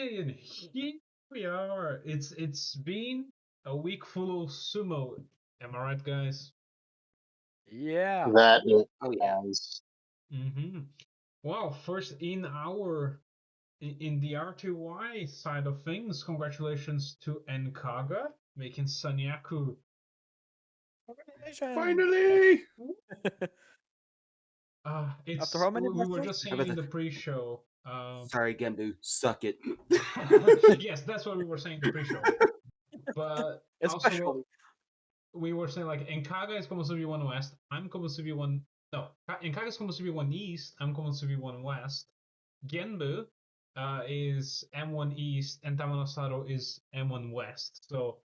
And here we are. It's been a week full of sumo. Am I right, guys? Yeah. That it Oh yeah. has. Mm-hmm. Well, first in the RTY side of things, congratulations to Enkaga making Sanyaku. Congratulations. Finally! After It's how many we were battles? just saying in the pre-show. Sorry, Genbu. Suck it. Yes, that's what we were saying in the pre-show. But also, Especially. we were saying like Enkaga is Komusubi 1 West. I'm Komusubi 1. No, Enkaga is Komusubi 1 East. I'm Komusubi 1 West. Genbu is M1 East, and Tamanosato is M1 West. So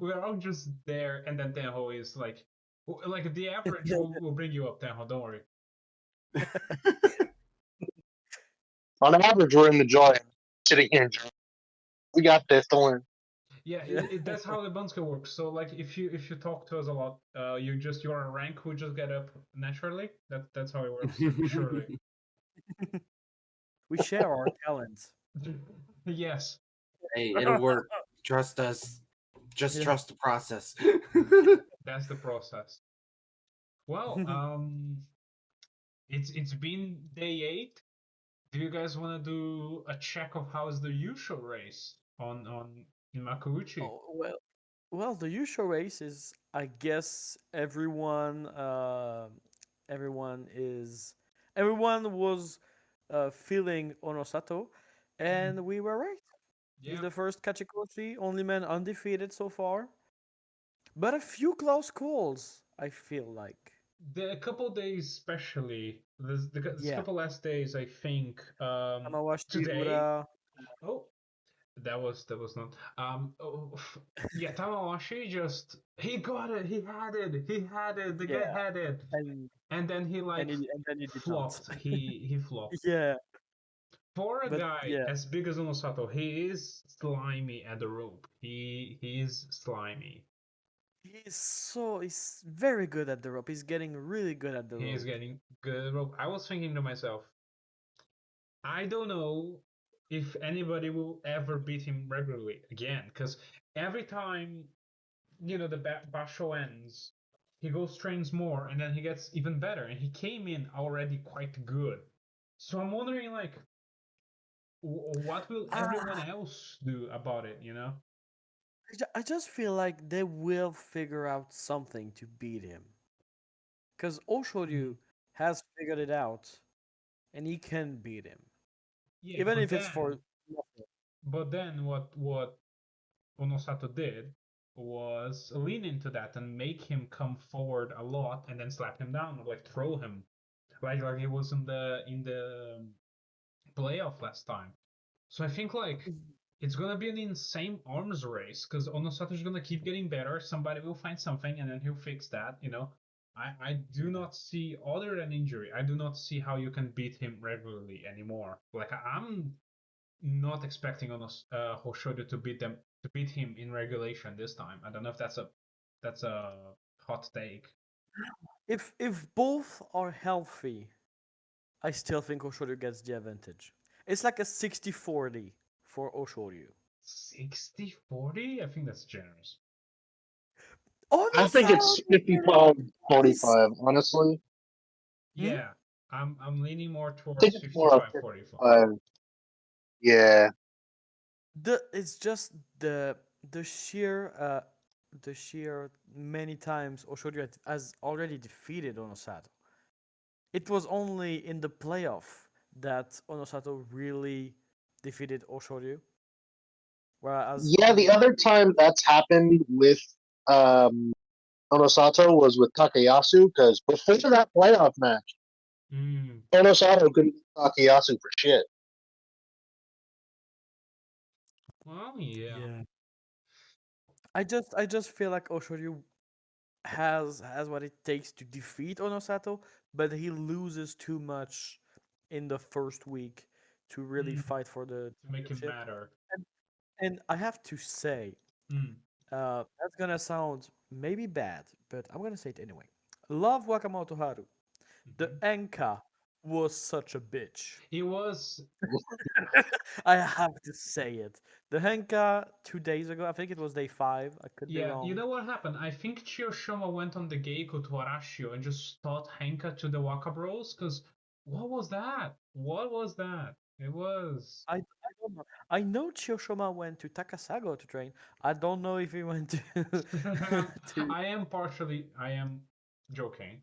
we're all just there, and then Tenho is like the average will bring you up, Tenho. Don't worry. On average, we're in the joy sitting here. We got this to win. Yeah, Yeah. that's how the Bunska works. So like if you talk to us a lot, you're a rank who just get up naturally. That's how it works. Surely. We share our talents. Yes, Hey, it'll work. Trust us. Just Yeah. trust the process. that's the process. Well, it's been day 8. Do you guys want to do a check of how's the usual race on in Makuuchi? Oh well, the usual race is, I guess, everyone was feeling Onosato, Mm, and we were right. He's yeah, the first Kachikoshi, only man undefeated so far. But a few close calls, I feel like. the couple days especially this Yeah. couple last days I think Tamawashi today. Ura. Oh, that was not yeah, Tamawashi just he got it, he had it, the guy Yeah. had it, And and then he like and then he did not. flopped. He flopped. Yeah. For a But guy yeah. as big as Onosato, he is slimy at the rope. He is slimy. He's very good at the rope. He's getting really good at the He is rope. getting good rope. I was thinking to myself, I don't know if anybody will ever beat him regularly again, because every time the basho ends, he goes trains more, and then he gets even better. And he came in already quite good. So I'm wondering, like, what will everyone Ah, else do about it? I just feel like they will figure out something to beat him. Because Mm, Oshoryu has figured it out, and he can beat him. yeah, Even if it's for nothing. but then what Onosato did was lean into that and make him come forward a lot, and then slap him down, or like throw him, like it was in the playoff last time. So I think like it's gonna be an insane arms race because Onosato's gonna keep getting better. Somebody will find something and then he'll fix that. I do Yeah. not see, other than injury, I do not see how you can beat him regularly anymore. Like I'm not expecting Hoshodo to beat him in regulation this time. I don't know if that's a hot take. If both are healthy, I still think Oshoryu gets the advantage. It's like a 60-40 for Oshoryu. 60-40? I think that's generous. I think Onosato it's 55-45, is. honestly. Hmm? Yeah, I'm leaning more I think towards it's more of 55-45. 55. Yeah. It's just the the sheer uh the sheer many times Oshoryu has already defeated Onosato. It was only in the playoff that Onosato really defeated Oshoryu. Whereas Yeah, the other time that's happened with um, Onosato was with Takayasu, because before that playoff match, Mm, Onosato couldn't beat Takayasu for shit. well, yeah. yeah, I just feel like Oshoryu has what it takes to defeat Onosato, but he loses too much in the first week to really Mm, fight for the to make it championship. matter. And, and I have to say, Mm, that's gonna sound maybe bad, but I'm gonna say it anyway. Love Wakamoto Haru. The mhm. Enka was such a bitch. It was I have to say it. The Henka 2 days ago, I think it was day 5. I could be yeah. You wrong. know what happened? I think Chiyoshima went on the Geiko to Arashio and just taught Henka to the Waka Bros. Because what was that? What was that? It was. I don't know. I know Chiyoshima went to Takasago to train. I don't know if he went to to. I am joking,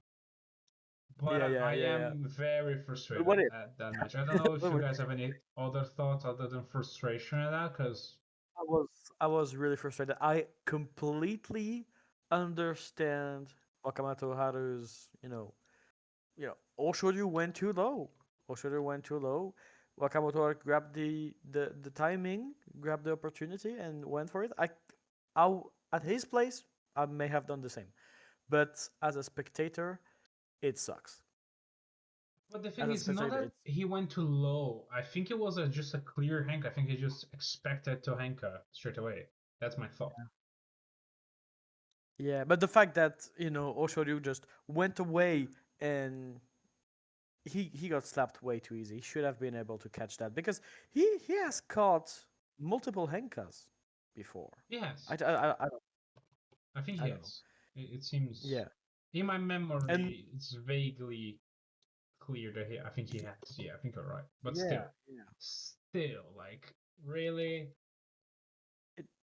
Yeah, but yeah, I yeah, yeah. am very But frustrated what if? at that match. I don't know if Wait, you wait. guys have any other thoughts other than frustration at that, because I was I was really frustrated. I completely understand Wakamoto Haru's, Oshoryu went too low. Oshoryu went too low. Wakamoto grabbed the timing, grabbed the opportunity, and went for it. At his place, I may have done the same, but as a spectator, it sucks. but the As thing a is not spectator, that it's he went too low. I think it was just a clear Henka. I think he just expected to Henka straight away. That's my thought. yeah. But the fact that Oshoryu just went away and he got slapped way too easy. He should have been able to catch that because he has caught multiple Henkas before. Yes, I think I he don't know. has. It seems Yeah, in my and memory, it's vaguely clear that I think he has. Yeah, I think you're right. But yeah, yeah, still, like really,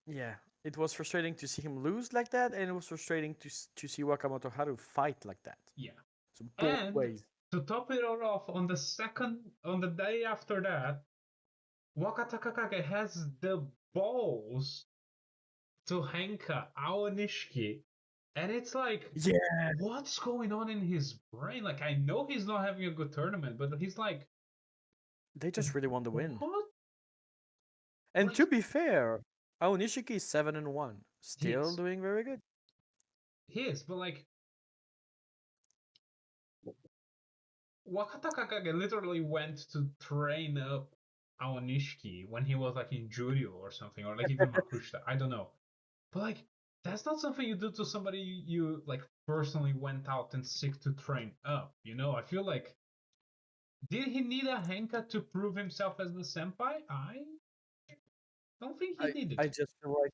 yeah. It was frustrating to see him lose like that, and it was frustrating to see Wakamoto Haru fight like that. yeah. So both And ways. to top it all off, on the day after that, Waka Takakage has the balls to Henka Aonishiki, and it's like, Yeah, what's going on in his brain? Like, I know he's not having a good tournament, but he's like, they just really want to win. what? And to Like, be fair, Aonishiki is 7-1, he still is, doing very good. he is, but like, Wakata Kakage literally went to train up Aonishiki when he was like in Juryo or something, or like even Makushita. I don't know. But like, that's not something you do to somebody you like personally went out and seek to train up. I feel like did he need a Henka to prove himself as the senpai? I don't think he I needed. just feel like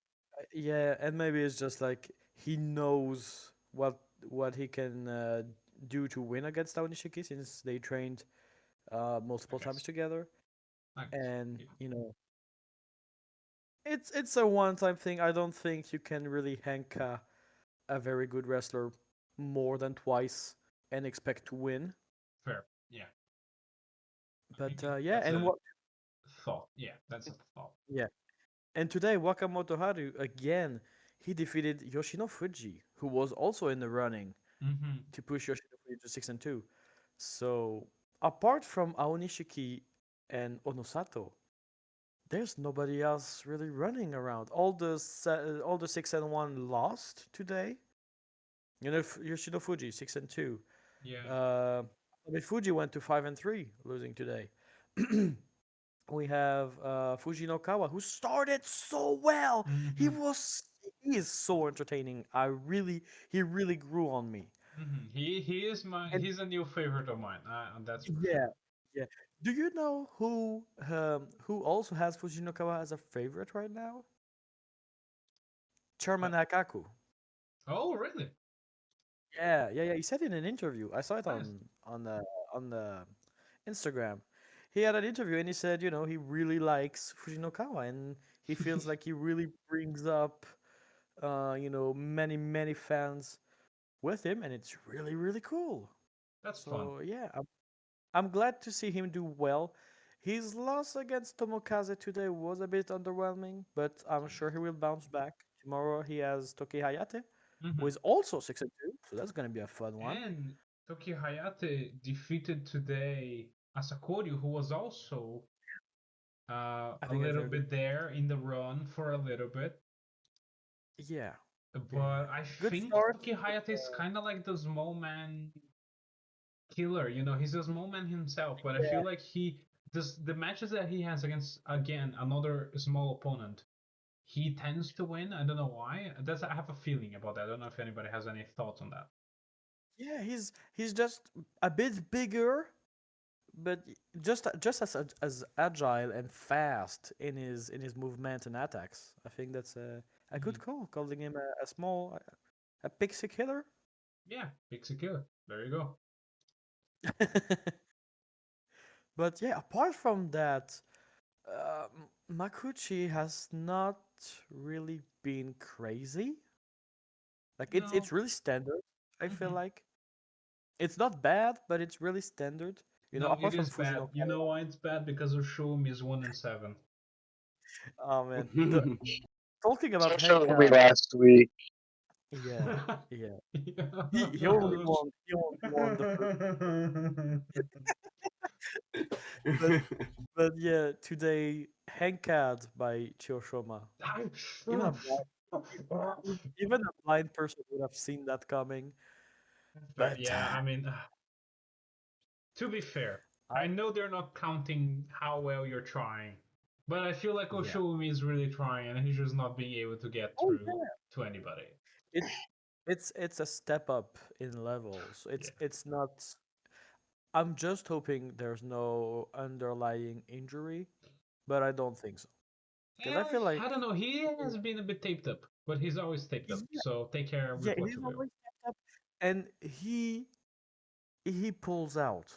yeah, and maybe it's just like he knows what he can do to win against Taonishiki since they trained I multiple times guess. together, I guess. and Yeah. it's a one-time thing. I don't think you can really Henka a very good wrestler more than twice and expect to win. Fair. Yeah. I But think yeah, that's and a what thought. Yeah, that's a thought. yeah, and today Wakamoto Haru again he defeated Yoshino Fuji, who was also in the running Mm-hmm. to push Yoshino Fuji to 6-2. So apart from Aonishiki and Onosato, there's nobody else really running around. All the 6-1 lost today. Yoshino Fuji 6-2. Yeah. I mean Fuji went to 5-3, losing today. We have Fujinokawa, who started so well. Mm-hmm. He is so entertaining. He really grew on me. Mm-hmm. And he's a new favorite of mine. That's for yeah, sure. yeah. Do you know who also has Fujinokawa as a favorite right now? Uh, Chairman Nakaku. oh, really? Yeah, yeah, yeah. He said in an interview. I saw it Nice. on the Instagram. He had an interview and he said, he really likes Fujinokawa and he feels like he really brings up, many many fans with him, and it's really really cool. That's fun. So yeah, I'm glad to see him do well. His loss against Tomokaze today was a bit underwhelming, but I'm sure he will bounce back. Tomorrow he has Toki Hayate, who Mm-hmm. is also 6-2, so that's gonna be a fun one. And Toki Hayate defeated today Asakoryu, who was also I a think a little very good, bit there in the run for a little bit. yeah, yeah, yeah. But I Good think start. Toki Hayate is kind of like the small man killer. He's a small man himself, but I feel Yeah, like he does the matches that he has against again another small opponent. He tends to win. I don't know why. I have a feeling about that. I don't know if anybody has any thoughts on that. yeah. He's just a bit bigger but just as agile and fast in his movement and attacks. I think that's a good Mhm. call, calling him a small a pixie killer. Yeah, Pixie Killer. There you go. But yeah, apart from that, Makuchi has not really been crazy. Like No. it's really standard. I feel Hmm. like it's not bad, but it's really standard. You know, No, it apart from is bad. Fujino. You know why it's bad? Because Ushumi is 1-7. Oh man, the talking about So showed me Henka. last week. Yeah, yeah. He only Yeah. won. He only won the first, but yeah, today Henkad by Chiyoshoma. Even a even a blind person would have seen that coming. Fair. But Yeah, I mean, to be fair, I, I know they're not counting how well you're trying, but I feel like yeah. Oshumi is really trying and he's just not being able to get Oh through yeah. to anybody. It's it's a step up in levels. Yeah. It's not. I'm just hoping there's no underlying injury, but I don't think so. Because I Yeah, feel I like don't know. He yeah, has been a bit taped up, but he's always taped up. yeah, So take care yeah, with what he's you will. always stepped up, and he pulls out.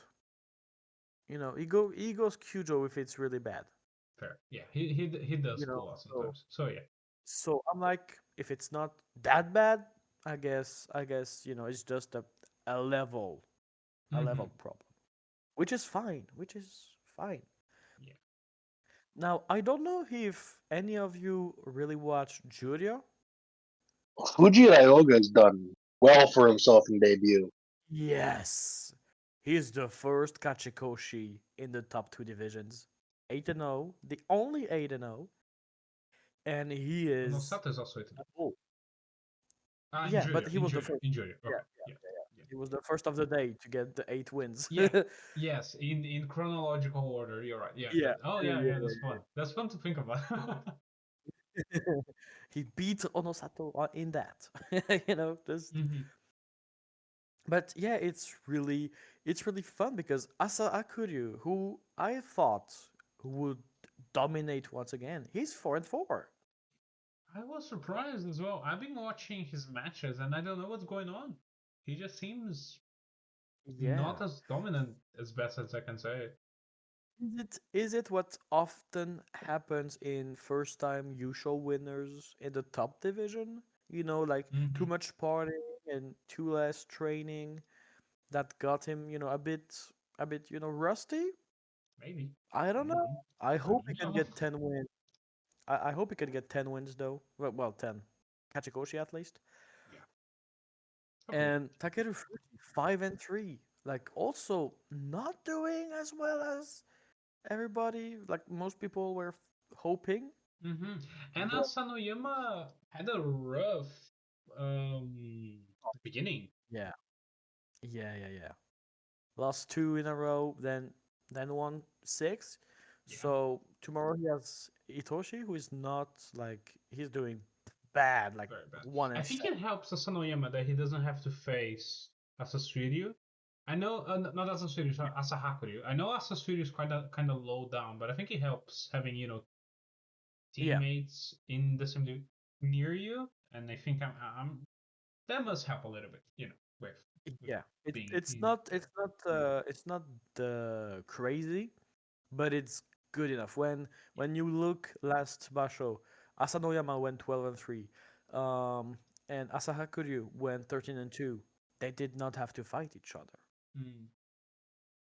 You know, he goes Kyujo if it's really bad. Fair. Yeah, he does You know, pull out so sometimes. So yeah. I'm like, if it's not that bad, I guess you know it's just a level a Hmm. level problem, which is fine, which is fine. Yeah. Now I don't know if any of you really watch Juryo. Fuji Ryoga's done well for himself in debut. Yes, he's the first Kachikoshi in the top two divisions, 8-0, the only 8-0, and he No, is Sato is also 8. a bull. Yeah, but Injuria, he was the Injuria, first. Injuria. Yeah, Okay. Yeah. Yeah. he was the first of the day to get the 8 wins. Yeah. Yes, in chronological order, you're right. Yeah, Yeah, that. Oh yeah, yeah, yeah, yeah. That's yeah. fun. That's fun to think about. He beat Onosato in that. You know, just Hmm. but yeah, it's really fun because Asa Akuryu, who I thought would dominate once again, he's 4-4. I was surprised as well. I've been watching his matches and I don't know what's going on. He just seems not Yeah. as dominant as best as I can say. Is it what often happens in first time usual winners in the top division? You know, like too Hmm. much partying and too less training that got him, you know, a bit, you know, rusty? Maybe. I don't know. Maybe. I I hope he don't can know. get 10 wins. I hope he can get 10 wins though. Well 10. Kachikoshi at least. Yeah. Hopefully. And Takeru Fuji, 5-3. Like also not doing as well as everybody, like most people were hoping. Hmm. And But Asanoyama had a rough beginning. yeah, yeah. Lost two in a row, then won six. Yeah. So tomorrow he has Itoshi, who is not like he's doing bad, like Very bad. one I and think seven. it helps Asanoyama that he doesn't have to face Asasuiryu. I know, not Asasuiryu, sorry, Asahakuryu. I know Asasuiryu is kind of low down, but I think it helps having Yeah, teammates in the same near you, and I think I'm that must help a little bit, with yeah. being It's not the crazy, but it's good enough. When you look last Basho, Asanoyama went 12-3, um, and Asahakuryu went 13-2. They did not have to fight each other. Mm,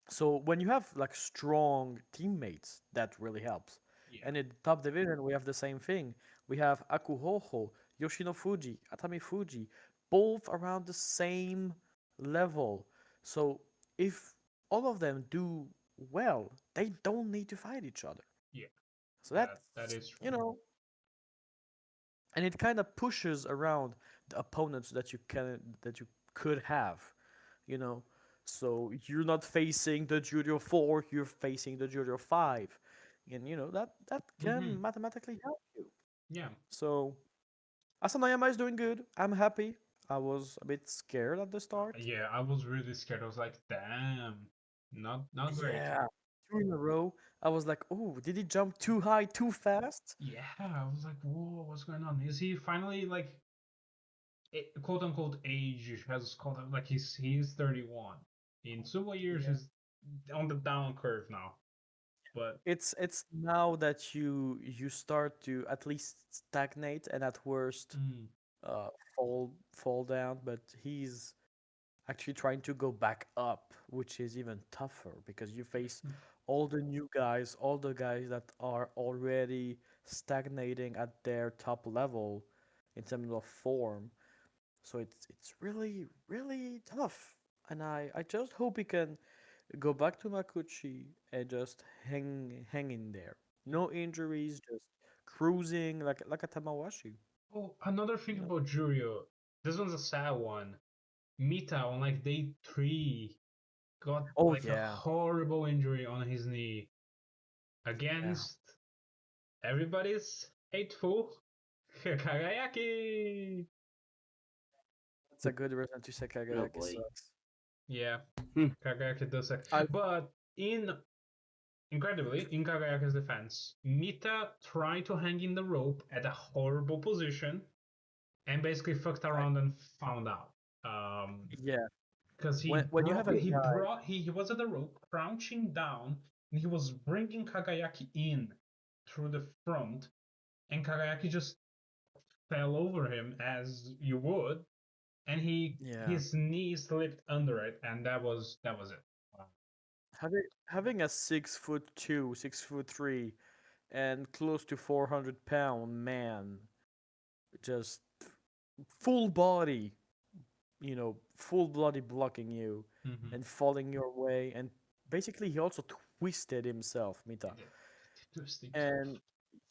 So when you have like strong teammates, that really helps. yeah, And in the top division, we have the same thing. We have Akuhoho, Yoshino Fuji, Atami Fuji, both around the same level. So if all of them do well, they don't need to fight each other. yeah, So that that's, is true. you know, and it kind of pushes around the opponents that you could have, you know. So you're not facing the Judo 4, you're facing the Judo 5. And you know that Hmm. can mathematically help you. Yeah. So Asanayama is doing good. I'm happy. I was a bit scared at the start. Yeah, I was really scared. I was like, damn. Not great. Yeah, two in a row. I was like, oh, did he jump too high, too fast? Yeah, I was like, whoa, what's going on? Is he finally like quote unquote age has called him like he's 31. In sumo years, Yeah. he's on the down curve now. But It's now that you start to at least stagnate and at worst mm, fall down, but he's actually trying to go back up, which is even tougher because you face all the new guys, all the guys that are already stagnating at their top level in terms of form. So it's really tough. And I just hope he can go back to Makuchi and just hang in there. No injuries, just cruising like a Tamawashi. oh, another thing You know? about Juryo. This one's a sad one. Mita on like day 3 got Oh like a yeah, horrible injury on his knee yeah. against everybody's hateful Kagayaki. That's a good reason to say Oh Kagayaki boy. sucks. Yeah, Hmm. Kagayaki does suck. I But incredibly, in Kagayaki's defense, Mita tried to hang in the rope at a horrible position and basically fucked I around and found out. Um, yeah. because When you have a guy, he was at the rope crouching down and he was bringing Kagayaki in through the front, and Kagayaki just fell over him as you would, and yeah, his knee slipped under it, and that was it. Wow. having a 6'2", 6'3", and close to 400-pound man, just full body, full body blocking you Mm-hmm. and falling your way, and basically he also twisted himself, He Mita. did. He twisted himself. And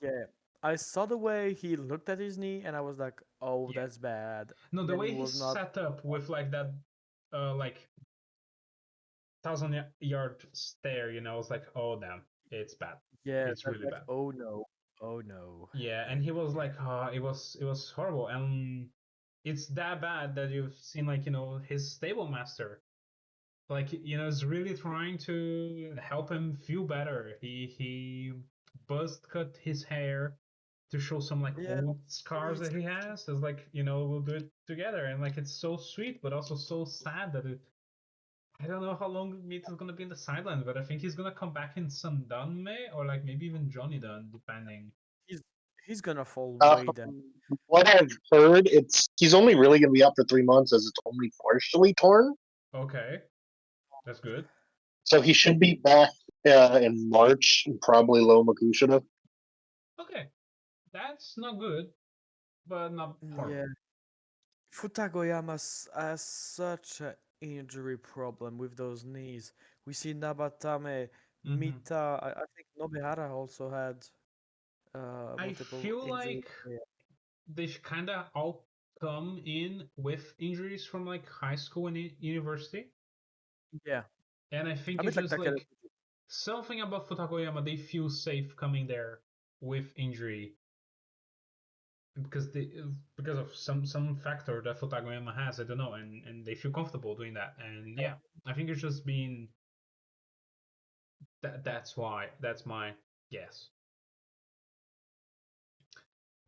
yeah, I saw the way he looked at his knee, and I was like, "Oh, Yeah. that's bad." No, the And he way he's was not. set up with like that, like 1,000 yard stare, it's like, oh damn, it's bad. Yeah, It's that's really like, bad. "Oh no, oh no." Yeah, and he was like, it was horrible, and it's that bad that you've seen like his stable master, like is really trying to help him feel better. He buzz cut his hair to show some like Yeah, old scars that he has. It's like we'll do it together, and like it's so sweet, but also so sad that it. I don't know how long Mita's gonna be in the sidelines, but I think he's gonna come back in Sandanme or like maybe even Johnny Dunn, depending. he's he's gonna fall way down. From what I've heard, he's only really going to be up for 3 months as it's only partially torn. Okay, that's good. So he should be back in March, probably low Makushita. Okay, that's not good, but not Yeah, horrible. Futagoyama has such an injury problem with those knees. We see Nabatame, Hmm. Mita. I think Nobehara also had I multiple feel injuries. like Yeah. they kind of all come in with injuries from like high school and university, Yeah, and I think a it's bit like just Takeda. like something about Futakoyama. They feel safe coming there with injury because because of some factor that Futagoyama has. I don't know, and they feel comfortable doing that. And yeah, I think it's just being that's why. That's my guess.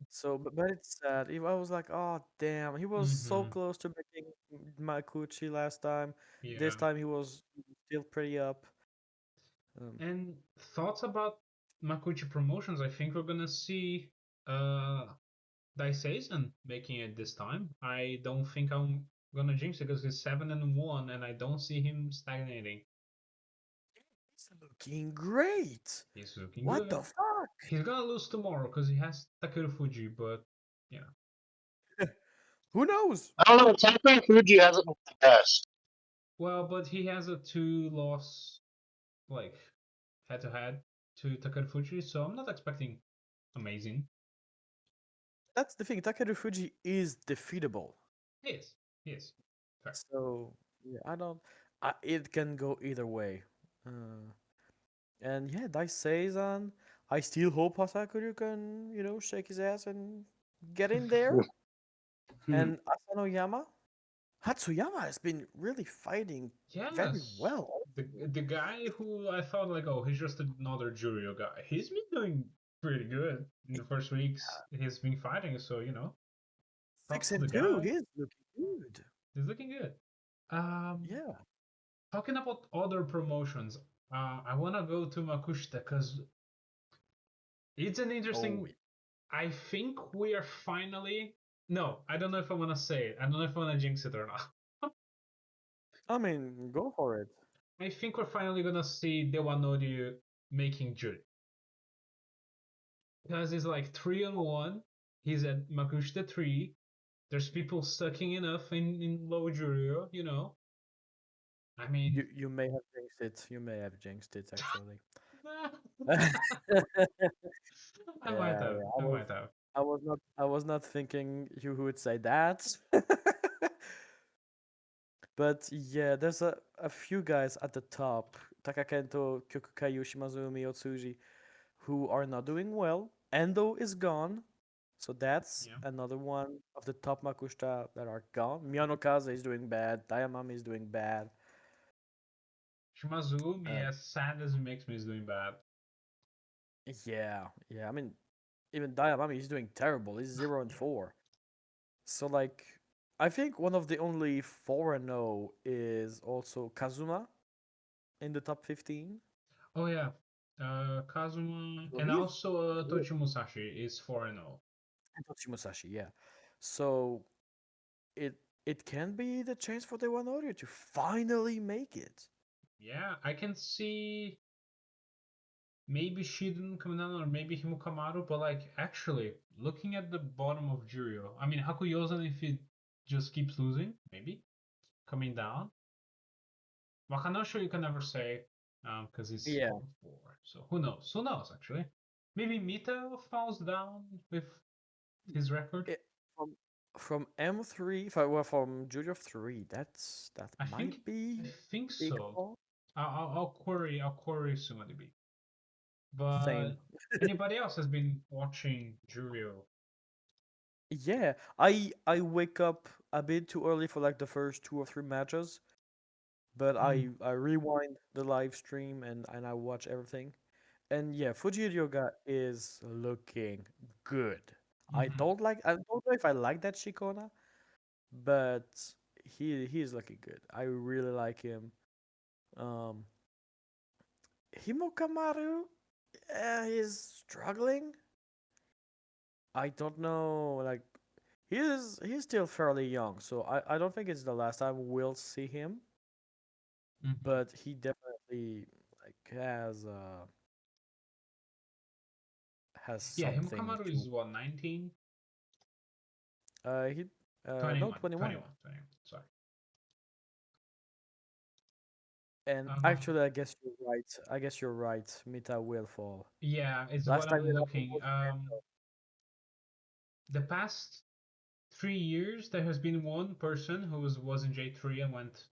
So, but it's sad. I was like, oh damn, he was so Hmm. close to making Makuchi last time. This Yeah. time he was still pretty up. Um, And thoughts about Makuchi Promotions? I think we're gonna see uh Daiseizen making it this time. I don't think I'm gonna jinx it because he's 7-1, and I don't see him stagnating. he's looking great. He's looking What the good. fuck? He's gonna lose tomorrow because he has Takeru Fuji, but yeah. Who knows? I don't know. Taka Fuji hasn't been the best. Well, but he has a 2 loss like head to head to Takeru Fuji, so I'm not expecting amazing. That's the thing. Takeru Fuji is defeatable. He is. He is. Fair. So yeah, I don't. It can go either way. Uh, and yeah, Daiseisan. I still hope Hasakura can, shake his ass and get in there. Hmm. And Asanoyama, Hatsuyama has been really fighting very Yes. well. the guy who I thought like, oh, he's just another Juryo guy. He's been doing pretty good in the first weeks. He's been fighting, so props Six to and the two. guy. He's looking good. He's looking good. Um, Yeah. Talking about other promotions, I wanna go to Makushita because it's an Oh, interesting. I think we are finally. No, I don't know if I wanna say it. I don't know if I wanna jinx it or not. I mean, go for it. I think we're finally gonna see Dewanori making Jury. Because it's like 3-on-1. He's at Makushita 3. There's people sucking enough in low Juryo, I mean, You may have jinxed it. You may have jinxed it actually. I might have. Yeah. I might have. I was not thinking you would say that. But yeah, there's a few guys at the top, Takakento, Kyokukayu, Shimazumi, Otsuji, who are not doing well. Endo is gone, so that's Yeah. another one of the top Makushita that are gone. Miyanokaze is doing bad. Dayamami is doing bad. Shimazumi, Uh, as sad as it makes me, is doing bad. yeah. I mean, even Dayamami is doing terrible. He's 0-4. So like, I think one of the only 4-0 is also Kazuma in the top 15. Oh yeah, Kazuma So and he's also good. Tochi Musashi is 4-0. And Tochi Musashi, yeah. So it it can be the chance for the one audio to finally make it. Yeah, I can see maybe Shiden coming down or maybe Himukamaru, but like actually looking at the bottom of Juryo, I mean Hakuyosen if it just keeps losing, maybe coming down. Wakanosho you can never say, because he's Yeah. 4-4. So who knows? Who knows actually? Maybe Mita falls down with his record. It, from from M3, if I were from Jury of 3, that I might think I be think big so. fall. I'll query Sumadb. Same. But anybody else has been watching Juryo? Yeah, I wake up a bit too early for like the first 2 or 3 matches, but I rewind the live stream and I watch everything. And yeah, Fuji Ryoga is looking good. Mm-hmm. I don't know if I like that Shikona, but he's looking good. I really like him. Um Himokamaru, he's struggling. I don't know, like he's still fairly young, so I don't think it's the last time we'll see him, Mm-hmm. but he definitely like has Yeah, something Himukamaru to is what, 19? he no 21, 21. 21, 21. Sorry. And Uh, actually, I guess you're right. I guess you're right. Mita will fall. yeah, it's Last what time I'm it happened looking. was The past 3 years, there has been one person who was in J3 and went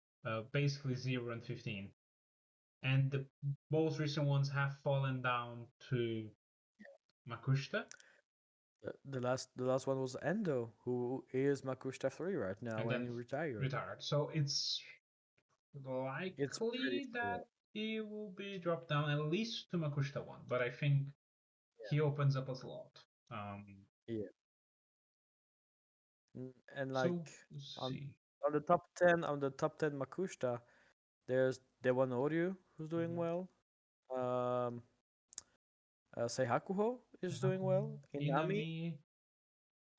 basically 0-15. And the most recent ones have fallen down to Makushita the last one was Endo, who is Makushita 3 right now and and then he retired. retired. So it's It's pretty likely cool. that he will be dropped down at least to Makushita 1, but I think he opens up a slot. Um, Yeah. And so like let's on see. on the top 10 Makushita, there's Dewa Noryu who's doing Mhm. well. Um Seihakuho is doing Haku, well. Inami, Inami,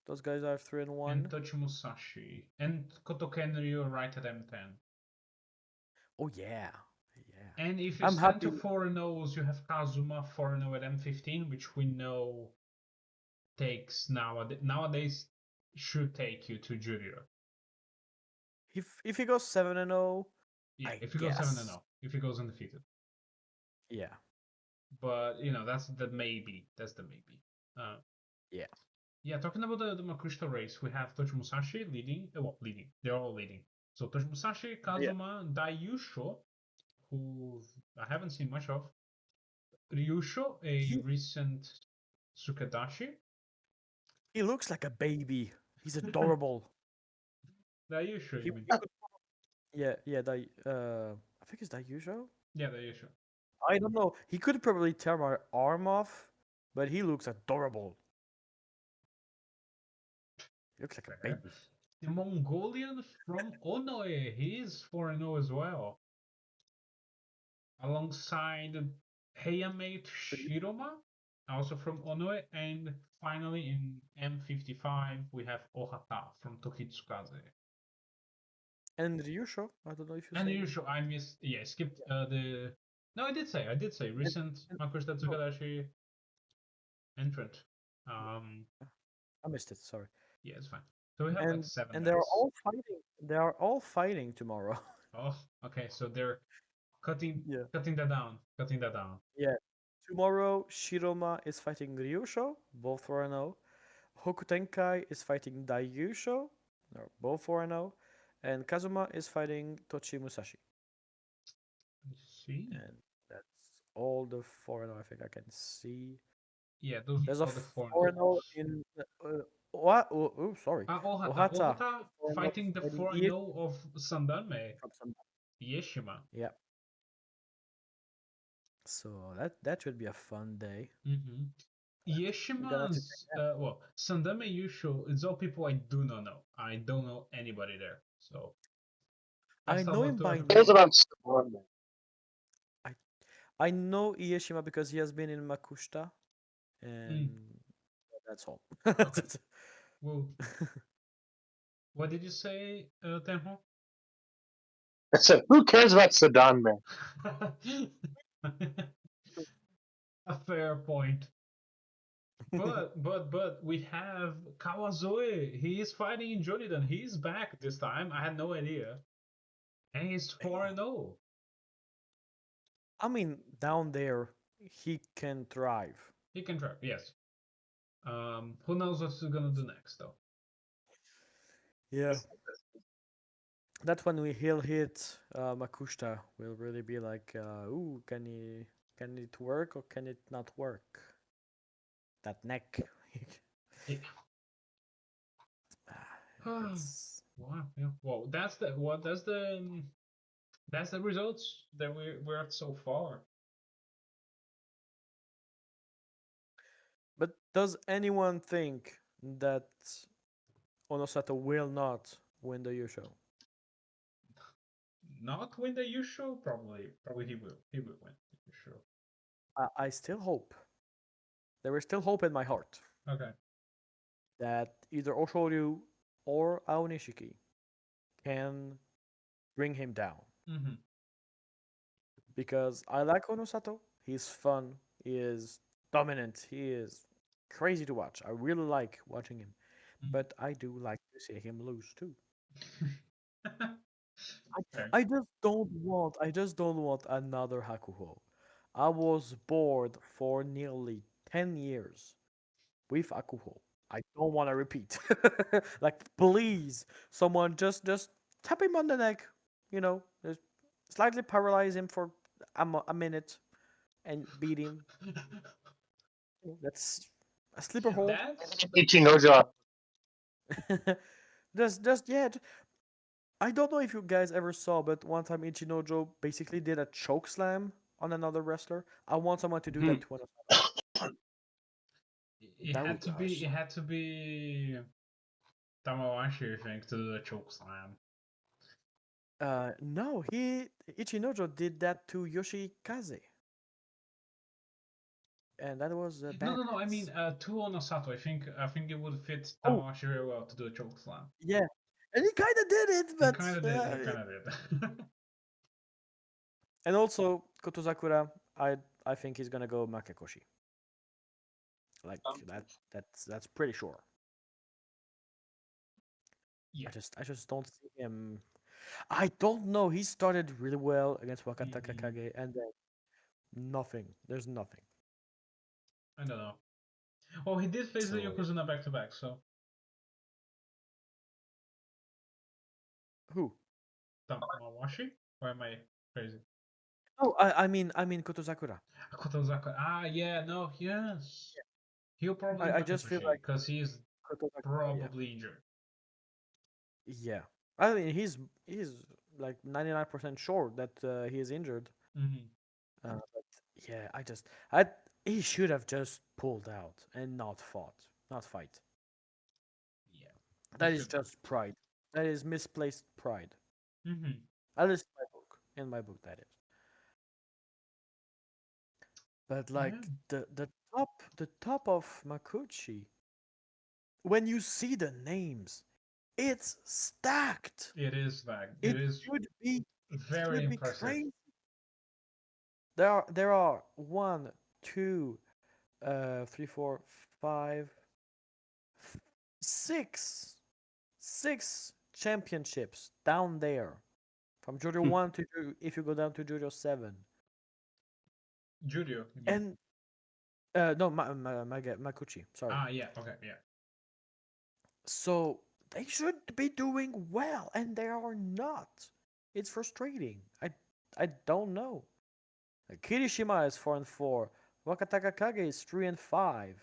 those guys are 3 and and 1. Tochi Musashi, and Kotoken Ryu right at M10. Oh yeah. Yeah. And if I'm it's 10 to happy. 4-0s, you have Kazuma 4-0 at M15, which we know takes nowadays should take you to Junior. If he goes 7-0, Yeah, I if he goes 7 guess. 0, if he goes undefeated. Yeah. But that's the maybe. That's the maybe. Uh, Yeah. yeah, talking about the Makushita race, we have Tochi Musashi leading. Well, leading. They're all leading. So Tochi Musashi, Yeah. Kazuma, Daiyusho, who I haven't seen much of. Ryusho, a He recent Sukadashi. he looks like a baby. He's adorable. Daiyusho, He, you mean? he could, yeah, yeah, I think it's Daiyusho. Yeah, the issue. I don't know. He could probably tear my arm off, but he looks adorable. He looks like a Fair. baby. The Mongolian from Onoe, he's 4-0 as well. Alongside Heiyamate Shiroma, also from Onoe. And finally in M55, we have Ohata from Tokitsukaze. And Ryusho, I don't know if you And say. usual, I missed, yeah, skipped the. No, I did say recent Makoshita Oh, Tsukadashi entrant. Um, I missed it. Sorry. yeah, it's fine. So we have like And 7 and they're guys. all fighting. They are all fighting tomorrow. Oh, okay, so they're cutting Yeah. cutting that down, cutting that down. Yeah. Tomorrow, Shiroma is fighting Ryusho, both 4-0. Hokutenkai is fighting Daiyusho, they're both 4-0. And Kazuma is fighting Tochi Musashi. I see. And that's all the 4-0 I think I can see. Yeah, those There's are a all the 4-0 4-0s. in. What? Oh, sorry. Ohata. Ohata Ohata 4-0 fighting the fighting 4-0 of Sandanme, from some. Yeshima. Yeah. So that should be a fun day. Mm-hmm. I'm gonna have to check Yeshima's, that. well, Sandame Yusho, it's all people I do not know. I don't know anybody there. So I that's know about him by to. Cares name. about Storm. I I know Ieshima because he has been in Makushita, Mm, and that's all. okay. Well, what did you say, Tenho? I said, who cares about Sedan Man? A fair point. But we have Kawazoe. He is fighting in Jolidan. He's back this time. I had no idea. And he's 4-0. I mean, down there, he can thrive. He can try. Yes. Who knows what he's gonna do next though? Yeah. That's when he'll hit Makushita. Will really be like, ooh, can it work or can it not work? That neck. Yeah. It's Wow. Yeah. Well, that's the results that we're at so far. But does anyone think that Onosato will not win the Yusho? Not win the usual, probably. Probably he will. He will win. For sure. I still hope. There is still hope in my heart Okay. that either Oshoryu or Aonishiki can bring him down. Mm-hmm. Because I like Onosato. He's fun. He is dominant. He is crazy to watch. I really like watching him. But I do like to see him lose too. Fair. I just don't want another Hakuho. I was bored for nearly 10 years with Akuho. I don't want to repeat. Like, please, someone just tap him on the neck, just slightly paralyze him for a minute and beat him. That's a sleeper hold. That's Ichinoja. Yeah. I don't know if you guys ever saw, but one time Ichinojo basically did a choke slam on another wrestler. I want someone to do Hmm. that to one. it That had would to be Tamawashi, I think, to do the choke slam. no, Ichinojo did that to Yoshikaze, and that was No, bad. no, no. I mean, to Onosato. I think it would fit Oh, Tamawashi very well to do a choke slam. yeah, and he kind of did it, He but kind of did. He kind of did. and also Kotozakura, I think he's gonna go Makekoshi. Like that's pretty sure. Yeah. I just don't see him. I don't know. He started really well against Wakata Mhm. Kakage, and then nothing. There's nothing. I don't know. Oh, he did face the So Yokozuna back to back. So who? Tamawashi? Or am I crazy? Oh, I mean Kotozakura. Kotozaka. Ah, yeah. No. Yes. He'll probably I just feel Makekoshi like because he's Kotozakura. Yeah, probably injured. yeah. I mean he's like 99% sure that he is injured. Hmm. But yeah, I he should have just pulled out and not fought, not fight. Yeah. He That is should have. just pride. That is misplaced pride. Hmm. At least in my book. In my book, that is. But Yeah. like the top of Makuchi, when you see the names, it's stacked. It is like it It is should be very should be impressive. crazy. There are one, two, three, four, five, six championships down there. From JoJo 1 to if you go down to JoJo 7. Judio, you mean? And no, Makuchi, sorry. Ah, yeah. Okay, yeah. So they should be doing well, and they are not. It's frustrating. I don't know. Like, Kirishima is 4-4. Wakataka Kage is 3-5.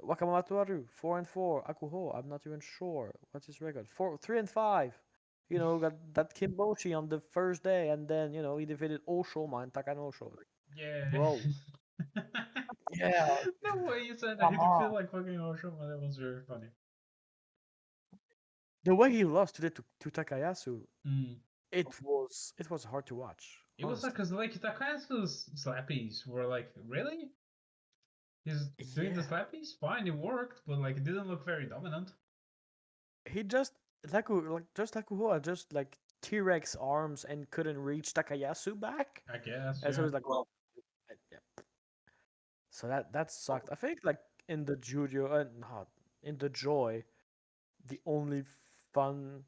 Wakamatsu 4-4. Akuho, I'm not even sure what's his record. 3-5. Got that Kimboshi on the first day, and then he defeated Oshoma and Takanosho. Like, Yeah. bro, yeah, The way you said that, come he did feel on. like fucking Oshima. That was very funny. The way he lost to Takayasu, Mm. it was hard to watch. It was like, Honestly, cause like Takayasu's slappies were like, really? He's doing the yeah. slappies? Fine, it worked, but like it didn't look very dominant. He just Takuhoa just like T-Rex arms and couldn't reach Takayasu back, I guess, and so yeah. he's like, well, yeah. So that sucked. I think like in the Judo, not in the Joy, the only fun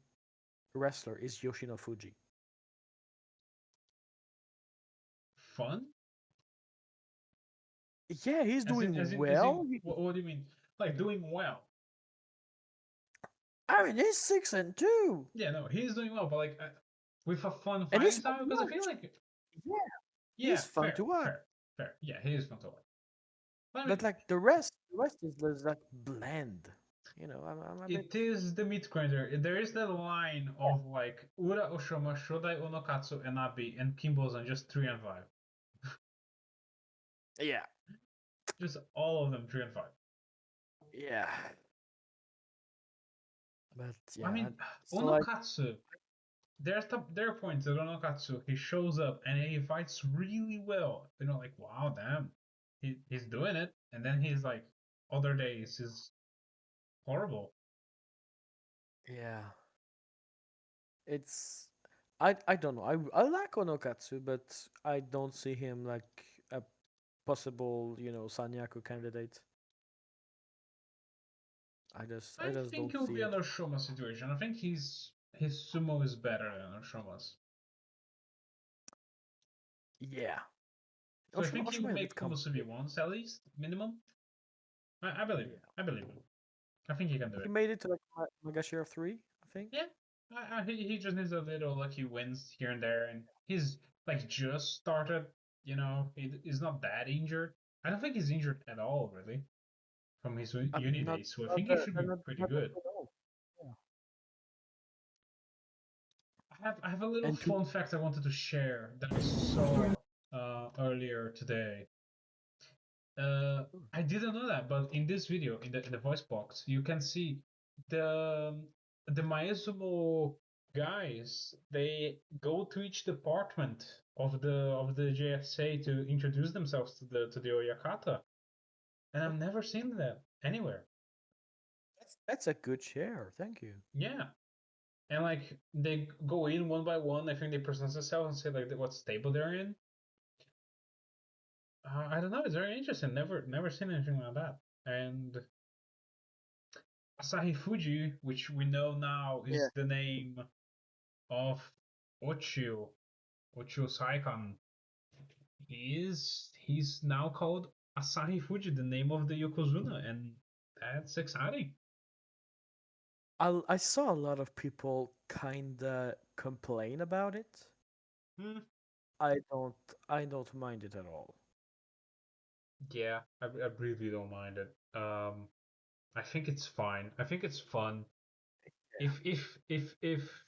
wrestler is Yoshino Fuji. Fun? Yeah, he's doing As in, well. what do you mean? Like doing well? I mean, he's 6-2, Yeah, no, he's doing well, but like with a fun and he's fighting fun style, to because I feel watch. like, Yeah, yeah, he's fun to watch. fair. Yeah, he is fun to watch. But I But mean, like the rest is like bland. I'm a bit. it is the meat grinder. There is the line of like Ura Oshoma, Shodai Onokatsu, and Abi, and Kimbo's just 3-5. Yeah, Just all of them 3-5. yeah. But I yeah, mean, so like Onokatsu. There are points that Onokatsu he shows up and he fights really well. Like wow, damn, he's doing it. And then he's like other days is horrible. yeah, it's I don't know. I like Onokatsu, but I don't see him like a possible Sanyaku candidate. I I just think don't it will see be an it. Oshoma situation. I think his sumo is better than Oshoma's. Yeah, So I think he will Oshima is a bit make Komusubi complicated. once at least, minimum. I believe him. Yeah, I believe him. I think he can do he it. made it to like Magashira 3, I think. Yeah. He just needs a little lucky wins here and there, and he's like just started. He's not that injured. I don't think he's injured at all, really, from his uni Not days. So I not think he that should be not, pretty not that good. at all. Yeah. I have a little And to fun fact I wanted to share that I saw earlier today. I didn't know that, but in this video, in the voice box, you can see the the Maezumo guys. They go to each department of the JSA to introduce themselves to the Oyakata, and I've never seen that anywhere. that's a good share. Thank you. Yeah, and like they go in one by one. I think they present themselves and say like what stable they're in. I don't know. It's very interesting. Never seen anything like that. And Asahi Fuji, which we know now Yeah. is the name of Ochio, Ochio Saikan, he's now called Asahi Fuji, the name of the Yokozuna, and that's exciting. I saw a lot of people kinda complain about it. Hmm. I don't mind it at all. Yeah, I really don't mind it. I think it's fine. I think it's fun. Yeah. If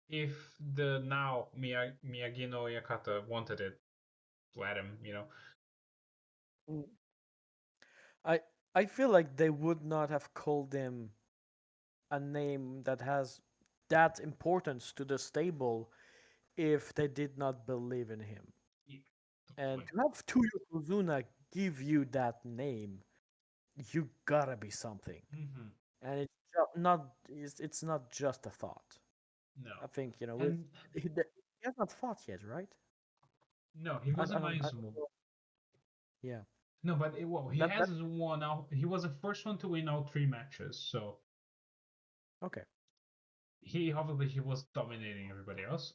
if the now Miyagi no Yakata wanted it, let him, Mm. I I feel like they would not have called him a name that has that importance to the stable if they did not believe in him. Yeah, And totally. to have Tuyokozuna give you that name, you gotta be something. Hmm. And it's not just a thought. No, I think with and he has not fought yet, right? no, he I wasn't don't. Mainzumo. Know. Yeah, No, but well, he that has won out. He was the first one to win all 3 matches, so okay. he obviously he was dominating everybody else.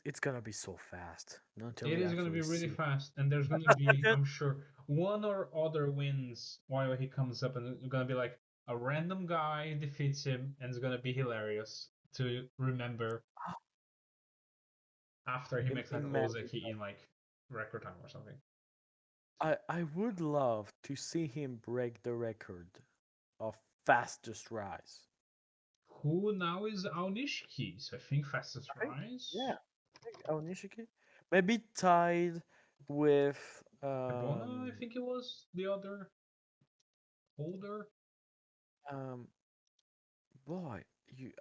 It's gonna be so fast until It we is going to actually be really see. fast, and there's going to be, I'm sure, one or other wins while he comes up, and it's going to be like a random guy defeats him, and it's going to be hilarious to remember after he makes like Imagine. Ozeki in like record time or something. I would love to see him break the record of fastest rise. Who now is Aonishiki? So I think fastest I think, rise. yeah, oh Nishiki, maybe tied with Ebona, I think it was the other holder. um boy you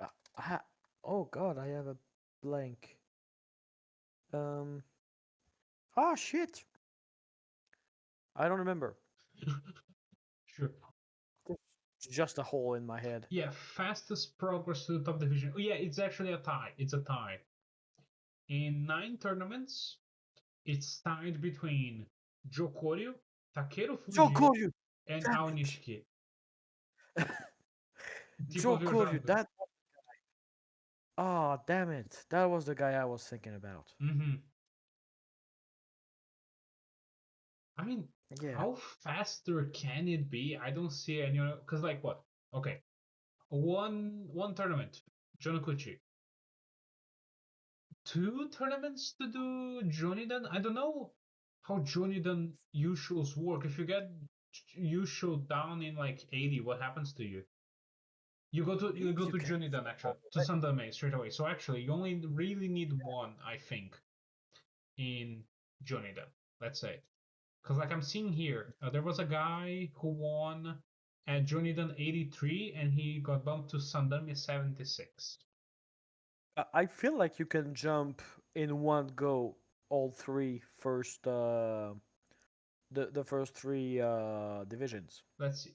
oh god I have a blank um shit I don't remember. Sure. Just a hole in my head. Yeah, fastest progress to the top division. Oh yeah, it's actually a tie. It's a tie. In 9 tournaments, it's tied between Jokoryu, Takeru Joe Fujii, Koryu, and damn it. Aonishiki. Tipo Joe Koryu, viajando. that damn it, that was the guy I was thinking about. Hmm. I mean, Yeah. how faster can it be? I don't see any. Because like what? Okay, one tournament, Jonokuchi. 2 tournaments to do Jonidan. I don't know how Jonidan usuals work. If you get usual down in like 80, what happens to you? I You think go you to can Jonidan actually to Sandame straight away. So actually, you only really need one, I think, in Jonidan. Let's say, because like I'm seeing here, there was a guy who won at Jonidan 83, and he got bumped to Sandame 76. I feel like you can jump in one go all three first the first three divisions. Let's see.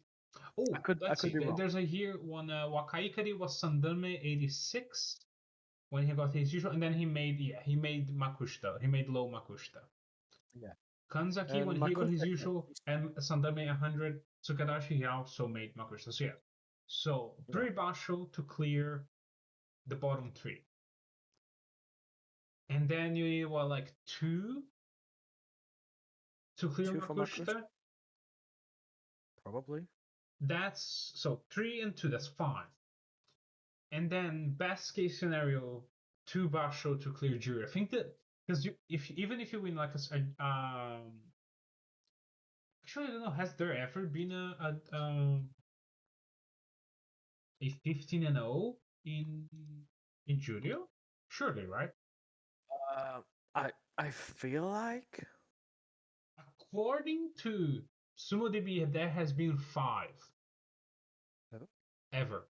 Oh, I let's could see. be wrong. There's a here one Wakaikari was Sandame 86 when he got his usual, and then he made Makushita. He made low Makushita. Yeah. Kanzaki And when he got his Makushita can usual, and Sandame 100. Tsukadashi he also made Makushita. So yeah. So yeah. 3 basho to clear the bottom 3. And then you need what like 2 to clear Two for Makushita, Makushita. probably. That's so 3 and 2, that's 5. And then best case scenario, 2 basho to clear jury. I think that because if even if you win like actually I don't know, has there ever been a 15 and 0 in judo? Surely, right? Uh, I feel like According to Sumo DB, there has been 5 Oh. ever.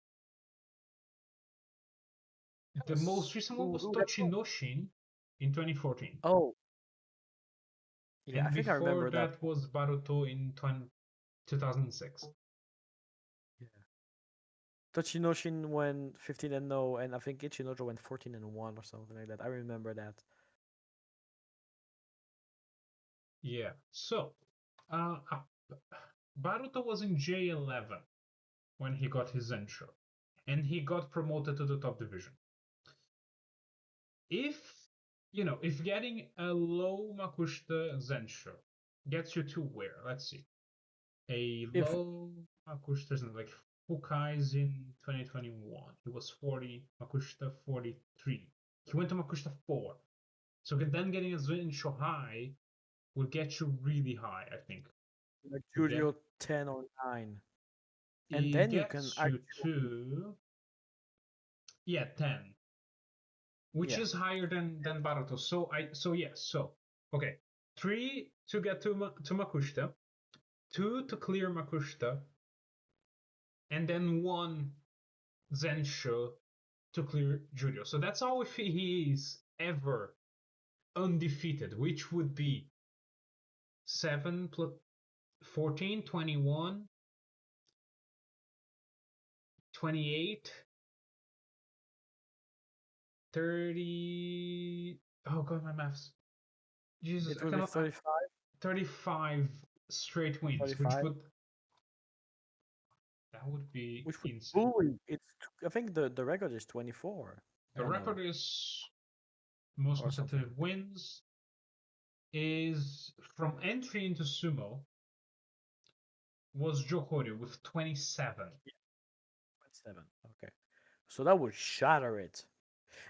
The Yes. most recent one was Who had won? Tochinoshin in 2014. Oh, yeah, I And think I before remember that. that was Baruto in 2006. Yeah. Tochinoshin went 15 and 0, and I think Ichinojo went 14 and 1 or something like that. I remember that. Yeah. So, Baruto was in J11 when he got his Zensho, and he got promoted to the top division. If if getting a low Makushita Zensho gets you to where? Let's see. A If low Makushita is like Fukai's in 2021. He was 40, Makushita 43. He went to Makushita 4. So then getting a Zensho high will get you really high, I think. like To get Jurio 10 or 9, and it then you can gets you actually to Yeah, 10, which Yeah, is higher than Baruto. So yes. So okay, 3 to get to Makushita, 2 to clear Makushita, and then 1 Zensho to clear Julio. So that's all if he is ever undefeated, which would be 7 plus 14, 21, 28, 30. Oh god, my maths. Jesus, it I will be cannot. 35 35 straight or wins, which 35, would that would be which would insane. bully. I think the record is 24 The and record 0 is most or something. consecutive wins is from entry into sumo was Johoryu with 27. 27. Okay, so that would shatter it.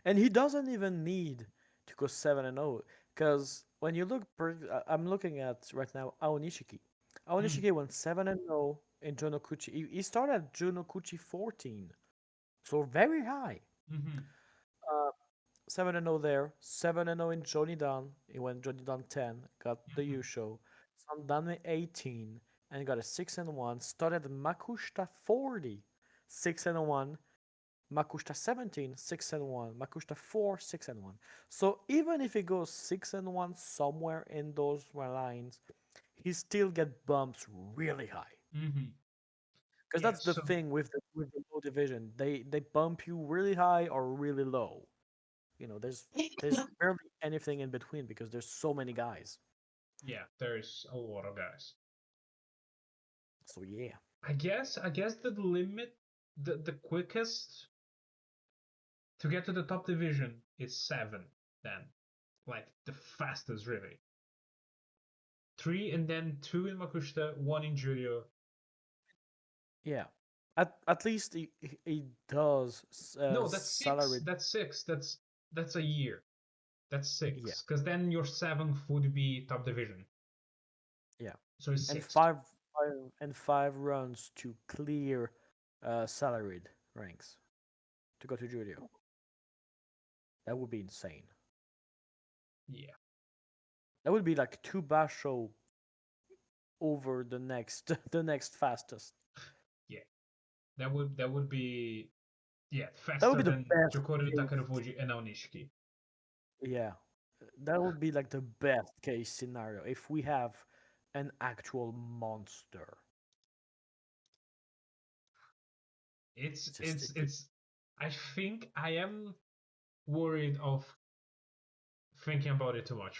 And he doesn't even need to go 7-0 because when you look, I'm looking at right now Aonishiki. Mm, Aonishiki went 7-0 in Jonokuchi. He started at Jonokuchi 14, so very high. hmm 7-0 there, 7-0 in Jonidan. He went Jonidan 10, got the hmm Yusho. Sandanme 18, and got a 6-1. Started Makushita 40, 6-1. Makushita 17, 6-1. Makushita 4, 6-1. So even if he goes 6-1 somewhere in those lines, he still get bumps really high. hmm Because Yeah, that's the so thing with the low division. They bump you really high or really low. There's barely anything in between because there's so many guys. yeah, there's a lot of guys. So yeah. I guess the limit, the quickest to get to the top division is 7. Then, like the fastest, really. 3 and then 2 in Makushita, 1 in Julio. Yeah. At least he does No, that's 6. salary. That's 6. That's a year. That's Yeah. 6. Because then your 7th would be top division. Yeah. So it's And 6. five runs to clear salaried ranks to go to Judio. That would be insane. Yeah, That would be like two Basho over the next the next fastest. yeah. That would be, yeah, That would faster be the than best Jokoru, case. Takarufuji, and Aonishiki. Yeah. That would be like the best case scenario if we have an actual monster. It's Just it's it's. I think I am worried of thinking about it too much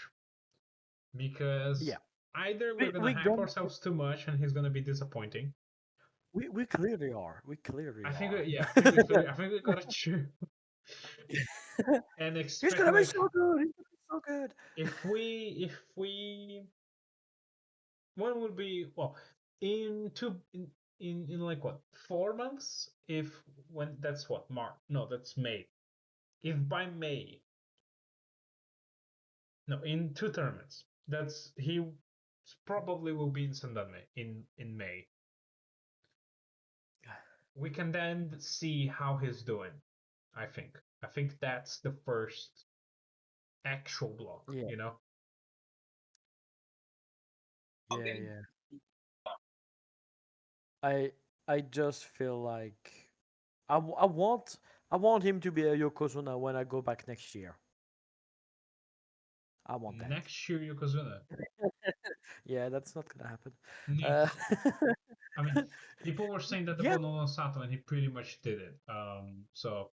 because yeah. either we're We gonna we hype going ourselves too much and he's gonna be disappointing. we clearly are. We clearly I think are. yeah, I think we gotta choose and He's expect gonna be like so good. He's gonna be so good. if we one would be, well, in two in like what, 4 months, if when that's what, March, no, that's May, if by May, no, in 2 tournaments, that's he probably will be in Sandanme in May. We can then see how he's doing. I think that's the first actual block, Yeah, yeah, Okay. yeah. I I just feel like I want him to be a Yokozuna when I go back next year. I want that. next year Yokozuna. Yeah, that's not gonna happen. Yeah. Uh, I mean, people were saying that yeah, about Nonosato, and he pretty much did it. So,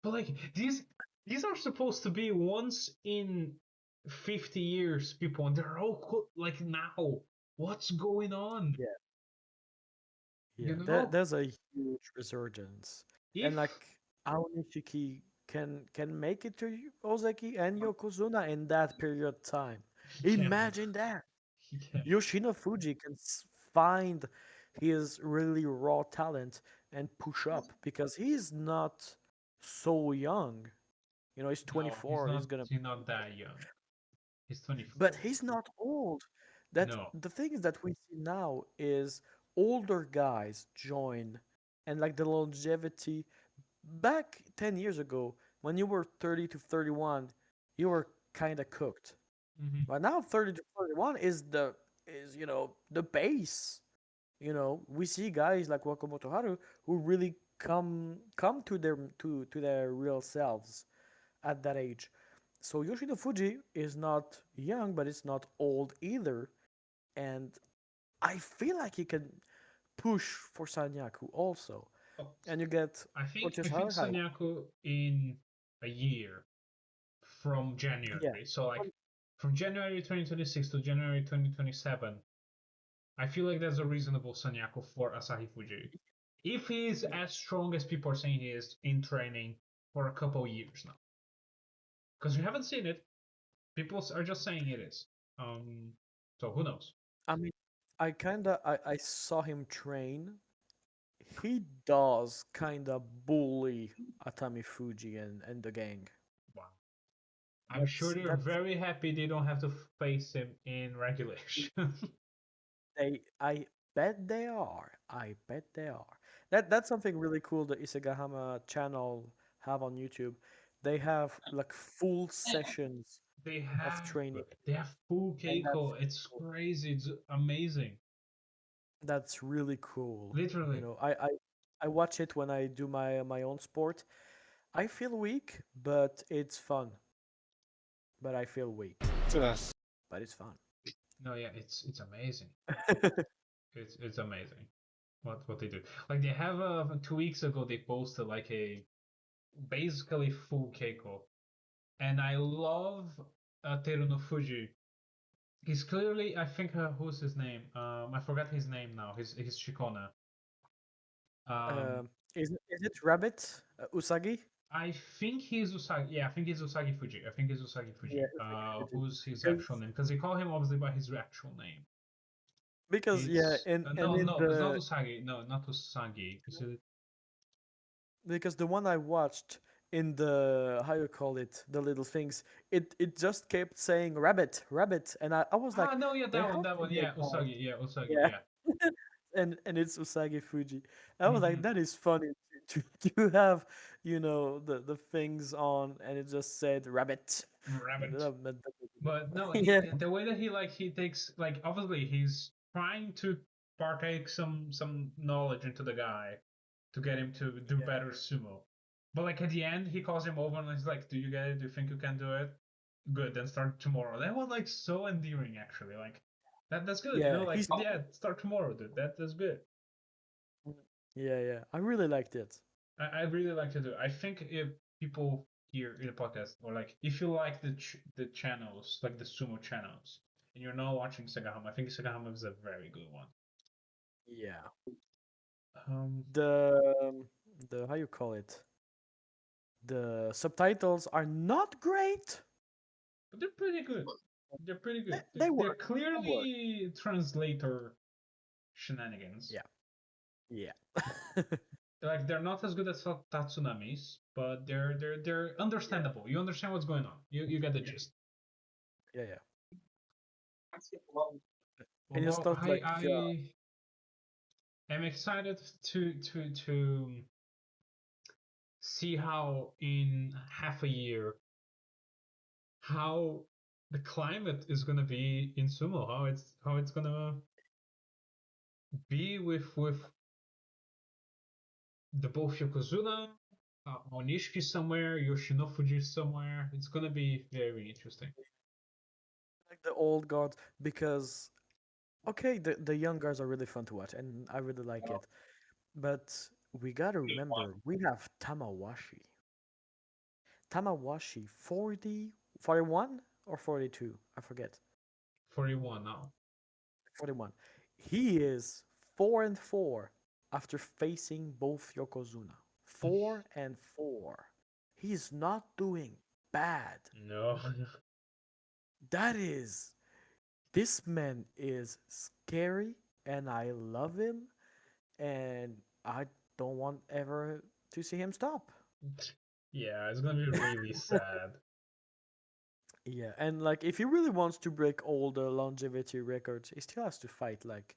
but like these are supposed to be once in 50 years, people, and they're all like now. What's going on? yeah, You yeah. know, There's a huge resurgence, and if like Aonishiki can make it to Ozeki and Yokozuna in that period of time. he can, Imagine that. he can. Yoshino Fuji can find his really raw talent and push up because he's not so young. He's No, he's 24. He's not. gonna, He's not that young. He's but 24. he's not old. That No. the things that we see now is older guys join, and like the longevity back 10 years ago, when you were 30 to 31, you were kind of cooked. Hmm. But now 30 to 41 is the base. We see guys like Wakamoto Haru who really come to their real selves at that age. So Yoshino Fuji is not young, but it's not old either, and I feel like he can push for Sanyaku also. Oh, And you get I think Ochishara Hai. Sanyaku in a year from Yeah. January. So like from January 2026 to January 2027, I feel like that's a reasonable Sanyaku for Asahi Fuji. If he's as strong as people are saying he is in training for a couple years now. Because we haven't seen it. People are just saying it is. So who knows? I mean, I saw him train. He does kinda bully Atami Fuji and the gang. Wow. I'm sure That's they're that's very happy they don't have to face him in regulation. I bet they are. I bet they are. That's something really cool the Isegahama channel have on YouTube. They have like full sessions they of have training, they have full and Keiko. It's crazy. It's amazing. that's really cool. Literally. I watch it when I do my own sport. I feel weak, but it's fun. But I feel weak, Yes. but it's fun. No, yeah, it's amazing. It's amazing what they do. Like they have 2 weeks ago they posted like a basically full Keiko, and I love Teruno Fuji. He's clearly I think who's his name? I forgot his name now. His Shikona. Um, Is it Rabbit Usagi? I think he's Usagi. Yeah, I think he's Usagi Fuji. I think he's Usagi Yeah, Fuji. Usagi Fuji. Who's his actual 'Cause- name? Because they call him obviously by his actual name. Because yeah, It's and no, in no, it's not the Usagi. No, not Usagi. because the one I watched in the how you call it the little things, it just kept saying rabbit, rabbit, and I was Ah, like, no, yeah, there that one, has that to one. be a Yeah, guy. Usagi. Yeah, Usagi. Yeah, Yeah. and it's Usagi Fuji. I was like, Hmm. that is funny to have the things on, and it just said rabbit. Rabbit. But no, Yeah, the way that he takes like obviously he's trying to partake some knowledge into the guy to get him to do yeah, better sumo. But like at the end, he calls him over and he's like, "Do you get it? Do you think you can do it? Good, then start tomorrow." That was like so endearing, actually. Like that's good, you know. yeah. Like yeah, start tomorrow, dude. That's good. Yeah. I really liked it. I really like to do. I think if people here in the podcast or like if you like the channels, like the sumo channels, and you're not watching Sagahama, I think Sagahama is a very good one. Yeah. Um, The the how you call it? The subtitles are not great. but they're pretty good. They're pretty good. They They're work. They work. clearly translator shenanigans. Yeah. Yeah. Like they're not as good as Tatsunamis, but they're Yeah. understandable. You understand what's going on. You get the gist. Yeah. And you Well, start like I am excited to see how in half a year how the climate is gonna be in sumo, how it's gonna be with the both Yokozuna, Onishiki somewhere, Yoshinofuji somewhere. It's gonna be very interesting. like the old gods because okay, the young guys are really fun to watch and I really like it. But we gotta remember we have Tamawashi. Tamawashi 40, 41 or 42? I forget. 41 now. 41. He is 4-4 after facing both Yokozuna. 4-4. He's not doing bad. No. That is, this man is scary and I love him and I don't want ever to see him stop. Yeah, it's gonna be really sad. Yeah, and like if he really wants to break all the longevity records, he still has to fight like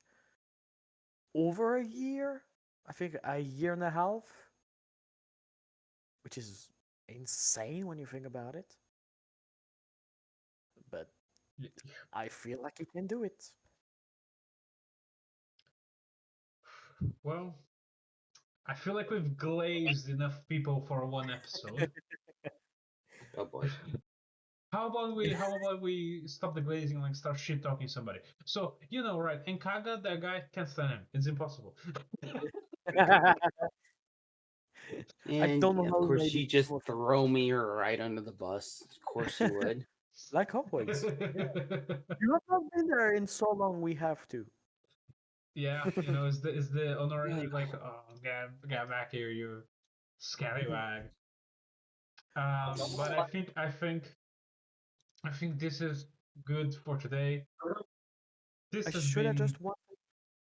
over a year. I think a year and a half. which is insane when you think about it. But Y- I feel like he can do it. Well, I feel like we've glazed enough people for one episode. Oh boy. How about we stop the glazing and like start shit talking somebody? So you know, right? Enkaga, that guy can't stand him. It's impossible. I And don't know of how he course, made you it just work. throw me right under the bus. Of course, you would. Like always. You have not been there in so long. We have to. Yeah, you know, is the honorary like, oh, get back here, you scallywag. But I think this is good for today. I This has should have been, just won.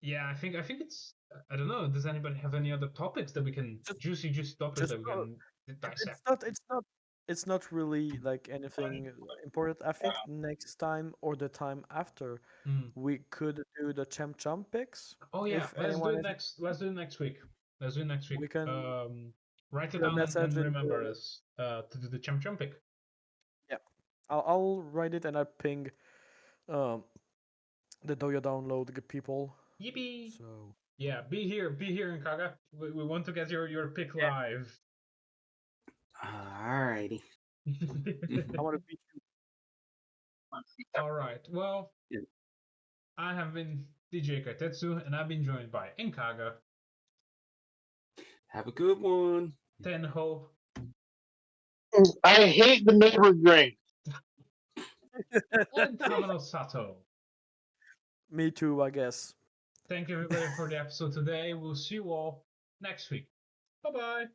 yeah. I think it's. I don't know. Does anybody have any other topics that we can Just, juicy topics just that we go. can dissect? It's not. It's not. It's not really like anything important. I think next time or the time after, Hmm. we could do the champ picks. Oh yeah, If let's do anyone it is, next. Let's do it next week. Let's do it next week. we can Write it do a down and message in remember the. us to do the champ pick. Yeah, I'll write it and I ping um the Dohyo download people. Yippee! So Yeah, be here in Kaga. We want to get your pick yeah, live. Alrighty. I want to beat you. All right. Well, Yeah. I have been DJ Kaitetsu, and I've been joined by Enkaga, Have a good one. Tenho, I hate the neighbor grain. and Tamanosato. Me too, I guess. Thank you everybody for the episode today. We'll see you all next week. Bye bye.